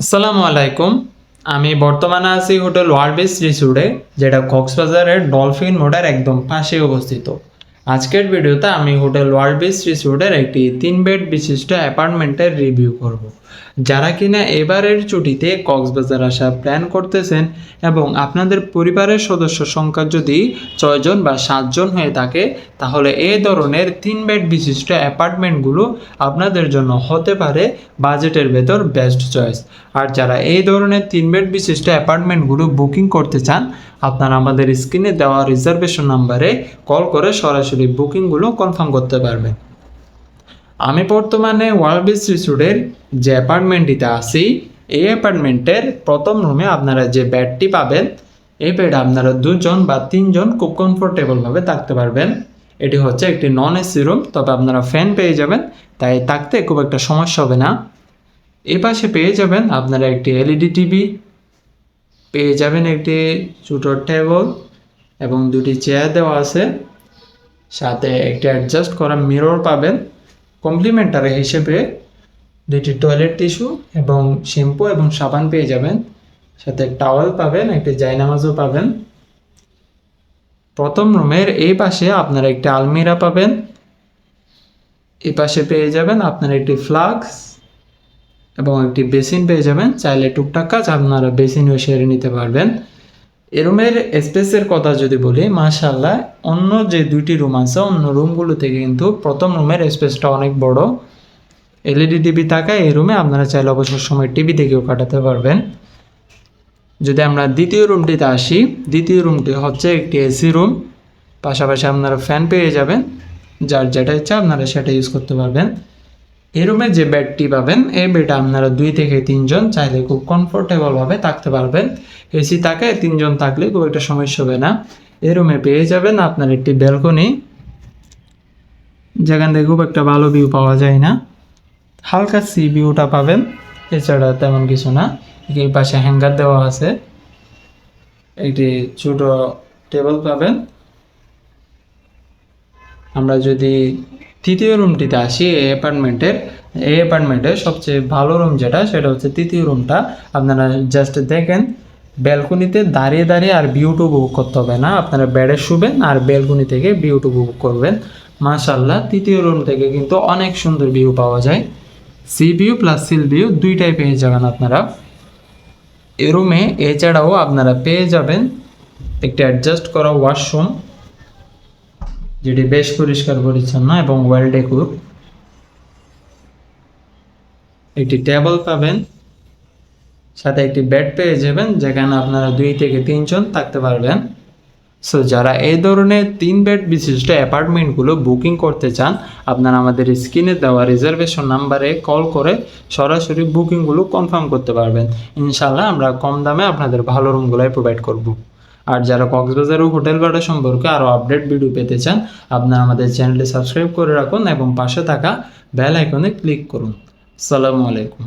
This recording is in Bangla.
আসসালামু আলাইকুম। আমি বর্তমানে আছি হোটেল ওয়ারবিস রিসোর্টে, যেটা কক্সবাজারের ডলফিন মোড়ের একদম পাশে অবস্থিত। আজকের ভিডিওতে আমি হোটেল ওয়ারবিস রিসোর্টের একটি 3 বেড বিশিষ্ট অ্যাপার্টমেন্টের রিভিউ করব। যারা কিনা এবারের ছুটিতে কক্সবাজার আসা প্ল্যান করতেছেন এবং আপনাদের পরিবারের সদস্য সংখ্যা যদি 6 জন বা 7 জন হয়ে থাকে, তাহলে এই ধরনের 3 বেড বিশিষ্ট অ্যাপার্টমেন্টগুলো আপনাদের জন্য হতে পারে বাজেটের ভেতর বেস্ট চয়েস। আর যারা এই ধরনের 3 বেড বিশিষ্ট অ্যাপার্টমেন্টগুলো বুকিং করতে চান, আপনারা আমাদের স্ক্রিনে দেওয়া রিজার্ভেশন নাম্বারে কল করে সরাসরি বুকিংগুলো কনফার্ম করতে পারবেন। আমি বর্তমানে ওয়ারবিস রিসোর্টের যে অ্যাপার্টমেন্টটিতে আছি, এই অ্যাপার্টমেন্টের প্রথম রুমে আপনারা যে বেডটি পাবেন, এই বেডে আপনারা 2 জন বা 3 জন খুব কমফোর্টেবলভাবে থাকতে পারবেন। এটি হচ্ছে একটি নন এসি রুম, তবে আপনারা ফ্যান পেয়ে যাবেন, তাই থাকতে খুব একটা সমস্যা হবে না। এই পাশে পেয়ে যাবেন আপনারা একটি এলইডি টিভি, পেয়ে যাবেন একটি ছোটো টেবল এবং 2টি চেয়ার দেওয়া আছে, সাথে একটি অ্যাডজাস্ট করা মিরর পাবেন। কমপ্লিমেন্টারি হিসেবে 2টি টয়লেট টিস্যু এবং শ্যাম্পু এবং সাবান পেয়ে যাবেন, সাথে টাওয়েল পাবেন, একটি জায়নামাজও পাবেন। প্রথম রুমের এই পাশে আপনারা একটি আলমিরা পাবেন। এই পাশে পেয়ে যাবেন আপনারা একটি ফ্লাক্স এবং একটি বেসিন পেয়ে যাবেন। চাইলে টুকটাক কাজ আপনারা বেসিনও সেরে নিতে পারবেন। এই রুমের স্পেসের কথা যদি বলি, মাশাআল্লাহ, অন্য যে 2টি রুম আছে অন্য রুমগুলো থেকে কিন্তু প্রথম রুমের স্পেসটা অনেক বড়। এলইডি টিভি থাকায় এই রুমে আপনারা চাইলে অবসর সময় টিভি দেখেও কাটাতে পারবেন। যদি আমরা দ্বিতীয় রুমটিতে আসি, দ্বিতীয় রুমটি হচ্ছে একটি এসি রুম, পাশাপাশি আপনারা ফ্যান পেয়ে যাবেন, যার যেটা ইচ্ছা আপনারা সেটা ইউজ করতে পারবেন। এই রুমে যে বেডটি পাবেন, এই বেডে আপনারা 2 থেকে 3 জন চাইলে খুব কমফোর্টেবলভাবে থাকতে পারবেন। এসি থাকে 3 জন থাকলে খুব একটা সমস্যা হবে না। এই রুমে পেয়ে যাবেন আপনার একটি ব্যালকনি, যেখান থেকে খুব একটা ভালো ভিউ পাওয়া যায় না, হালকা সি ভিউটা পাবেন, এছাড়া তেমন কিছু না। এই পাশে হ্যাঙ্গার দেওয়া আছে, একটি ছোট টেবিল পাবেন। আমরা যদি তৃতীয় রুমটিতে আসি, এই অ্যাপার্টমেন্টের সবচেয়ে ভালো রুম যেটা, সেটা হচ্ছে তৃতীয় রুমটা। আপনারা জাস্ট দেখেন, ব্যালকনিতে দাঁড়িয়ে দাঁড়িয়ে আর ভিউটা উপভোগ করতে হবে না, আপনারা বেডে শুবেন আর ব্যালকনি থেকে ভিউটা উপভোগ করবেন। মাশাআল্লাহ, তৃতীয় রুম থেকে কিন্তু অনেক সুন্দর ভিউ পাওয়া যায়, C view plus seal view দুইটাই পেয়ে যাবেন আপনারা এই রুমে। এছাড়াও আপনারা পেয়ে যাবেন একটি অ্যাডজাস্ট করা ওয়াশরুম, যেটি বেশ পরিষ্কার পরিচ্ছন্ন এবং ওয়েল ডেকোর। একটি টেবিল পাবেন, সাথে একটি বেড পেয়ে যাবেন, যেখানে আপনারা 2 থেকে 3 জন থাকতে পারবেন। সো যারা এই ধরনের 3 বেড বিশিষ্ট অ্যাপার্টমেন্টগুলো বুকিং করতে চান, আপনারা আমাদের স্ক্রিনে দেওয়া রিজার্ভেশন নাম্বারে কল করে সরাসরি বুকিংগুলো কনফার্ম করতে পারবেন। ইনশাল্লাহ আমরা কম দামে আপনাদের ভালো রুমগুলোই প্রোভাইড করব। আর যারা কক্সবাজার ও হোটেল ভাড়া সম্পর্কে আরও আপডেট ভিডিও পেতে চান, আপনারা আমাদের চ্যানেলটি সাবস্ক্রাইব করে রাখুন এবং পাশে থাকা বেল আইকনে ক্লিক করুন। আসসালামু আলাইকুম।